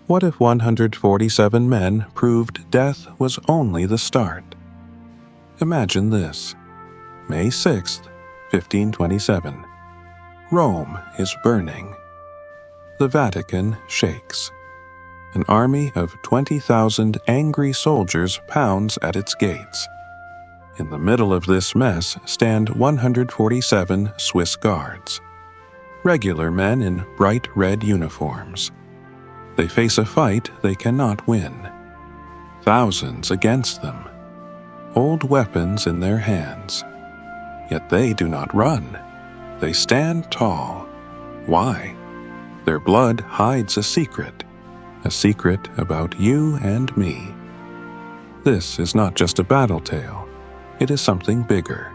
What if 147 men proved death was only the start? Imagine this. May 6th, 1527. Rome is burning. The Vatican shakes. An army of 20,000 angry soldiers pounds at its gates. In the middle of this mess stand 147 Swiss guards. Regular men in bright red uniforms. They face a fight they cannot win. Thousands against them. Old weapons in their hands. Yet they do not run. They stand tall. Why? Their blood hides a secret about you and me. This is not just a battle tale. It is something bigger.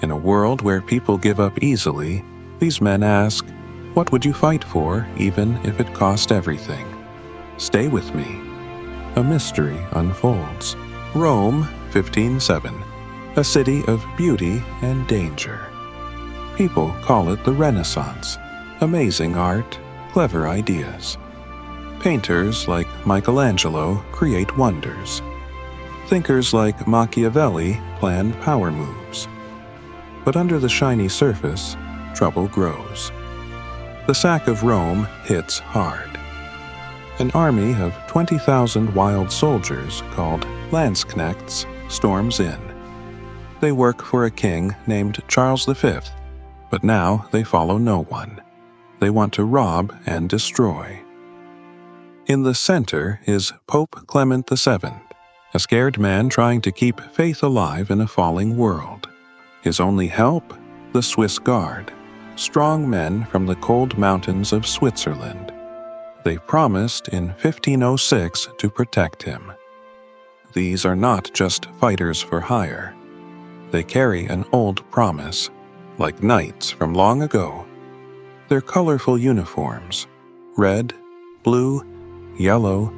In a world where people give up easily, these men ask, what would you fight for, even if it cost everything? Stay with me. A mystery unfolds. Rome, 1507. A city of beauty and danger. People call it the Renaissance. Amazing art, clever ideas. Painters like Michelangelo create wonders. Thinkers like Machiavelli plan power moves. But under the shiny surface, trouble grows. The sack of Rome hits hard. An army of 20,000 wild soldiers called Landsknechts storms in. They work for a king named Charles V, but now they follow no one. They want to rob and destroy. In the center is Pope Clement VII, a scared man trying to keep faith alive in a falling world. His only help? The Swiss Guard, strong men from the cold mountains of Switzerland. They promised in 1506 to protect him. These are not just fighters for hire. They carry an old promise, like knights from long ago. Their colorful uniforms, red, blue, yellow,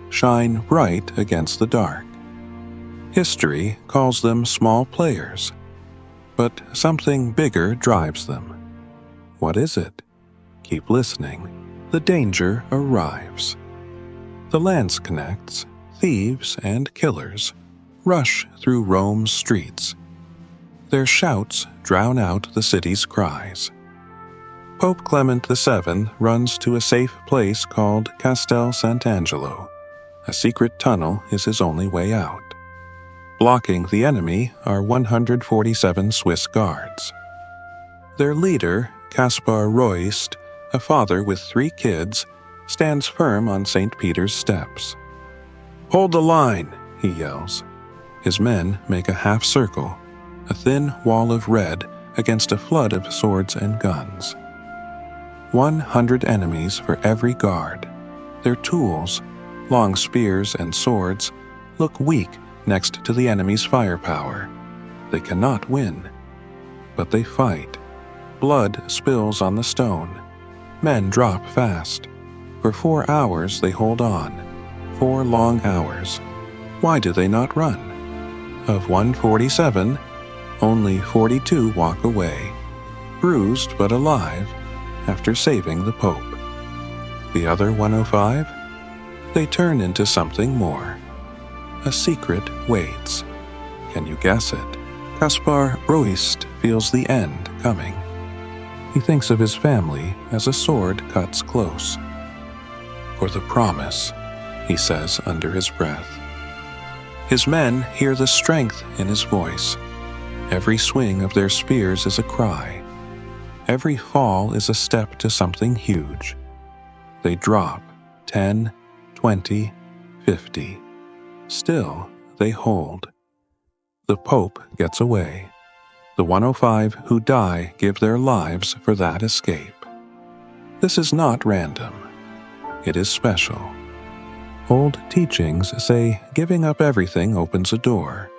shine bright against the dark. History calls them small players, but something bigger drives them. What is it? Keep listening. The danger arrives. The Landsknechts, thieves and killers, rush through Rome's streets. Their shouts drown out the city's cries. Pope Clement VII runs to a safe place called Castel Sant'Angelo. A secret tunnel is his only way out. Blocking the enemy are 147 Swiss guards. Their leader, Kaspar Röist, a father with 3 kids, stands firm on St. Peter's steps. "Hold the line," he yells. His men make a half circle, a thin wall of red against a flood of swords and guns. 100 enemies for every guard. Their tools, long spears and swords, look weak next to the enemy's firepower. They cannot win. But they fight. Blood spills on the stone. Men drop fast. For 4 hours they hold on. 4 long hours. Why do they not run? Of 147, only 42 walk away, bruised but alive, after saving the Pope. The other 105? They turn into something more. A secret waits. Can you guess it? Kaspar Röist feels the end coming. He thinks of his family as a sword cuts close. "For the promise," he says under his breath. His men hear the strength in his voice. Every swing of their spears is a cry. Every fall is a step to something huge. They drop 10, 20, 50. Still, they hold. The Pope gets away. The 105 who die give their lives for that escape. This is not random. It is special. Old teachings say giving up everything opens a door.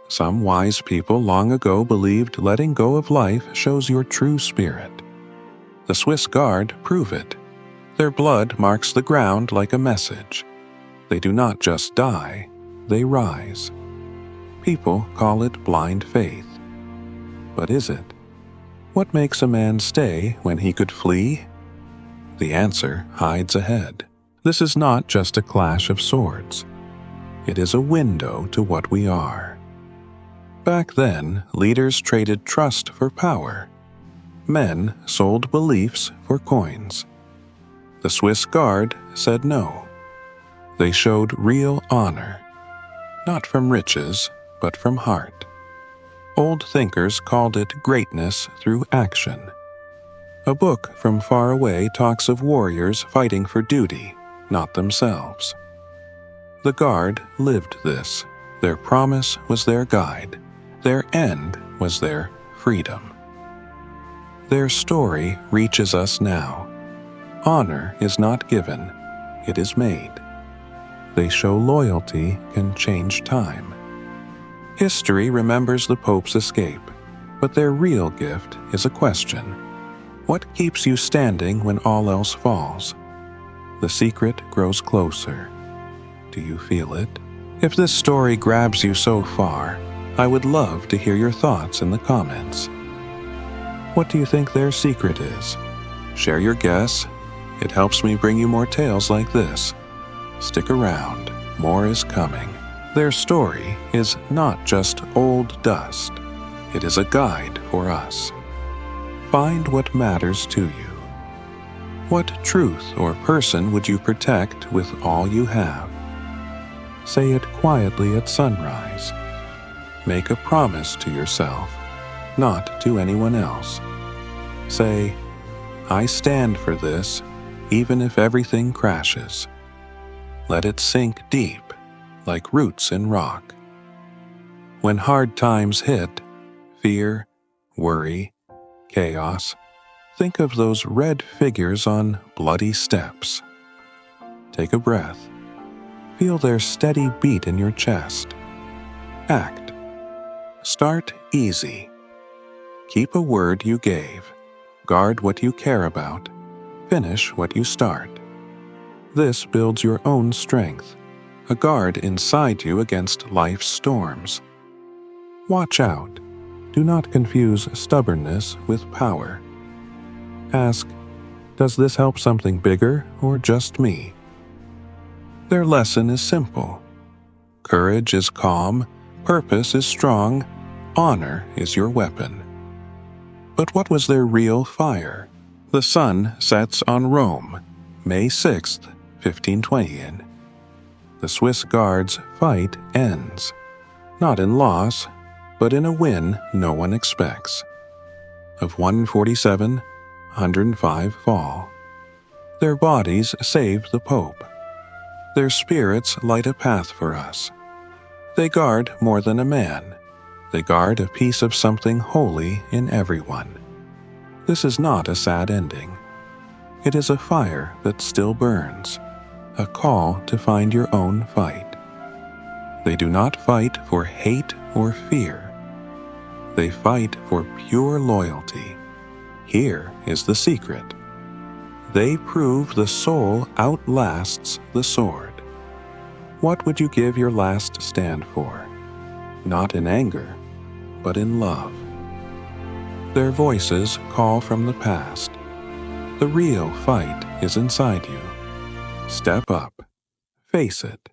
Some wise people long ago believed letting go of life shows your true spirit. The Swiss Guard prove it. Their blood marks the ground like a message. They do not just die, they rise. People call it blind faith. But is it? What makes a man stay when he could flee? The answer hides ahead. This is not just a clash of swords. It is a window to what we are. Back then, leaders traded trust for power. Men sold beliefs for coins. The Swiss Guard said no. They showed real honor, not from riches, but from heart. Old thinkers called it greatness through action. A book from far away talks of warriors fighting for duty, not themselves. The Guard lived this. Their promise was their guide. Their end was their freedom. Their story reaches us now. Honor is not given, it is made. They show loyalty can change time. History remembers the Pope's escape, but their real gift is a question. What keeps you standing when all else falls? The secret grows closer. Do you feel it? If this story grabs you so far, I would love to hear your thoughts in the comments. What do you think their secret is? Share your guess. It helps me bring you more tales like this. Stick around, more is coming. Their story is not just old dust. It is a guide for us. Find what matters to you. What truth or person would you protect with all you have? Say it quietly at sunrise. Make a promise to yourself, not to anyone else. Say, I stand for this, even if everything crashes. Let it sink deep, like roots in rock. When hard times hit, fear, worry, chaos, think of those red figures on bloody steps. Take a breath. Feel their steady beat in your chest. Act. Start easy. Keep a word you gave. Guard what you care about. Finish what you start. This builds your own strength, a guard inside you against life's storms. Watch out. Do not confuse stubbornness with power. Ask, does this help something bigger or just me? Their lesson is simple. Courage is calm, purpose is strong, honor is your weapon. But what was their real fire? The sun sets on Rome, May 6th, 1520. The Swiss Guard's fight ends, not in loss, but in a win no one expects. Of 147, 105 fall. Their bodies save the Pope. Their spirits light a path for us. They guard more than a man. They guard a piece of something holy in everyone. This is not a sad ending. It is a fire that still burns, a call to find your own fight. They do not fight for hate or fear. They fight for pure loyalty. Here is the secret. They prove the soul outlasts the sword. What would you give your last stand for? Not in anger, but in love. Their voices call from the past. The real fight is inside you. Step up. Face it.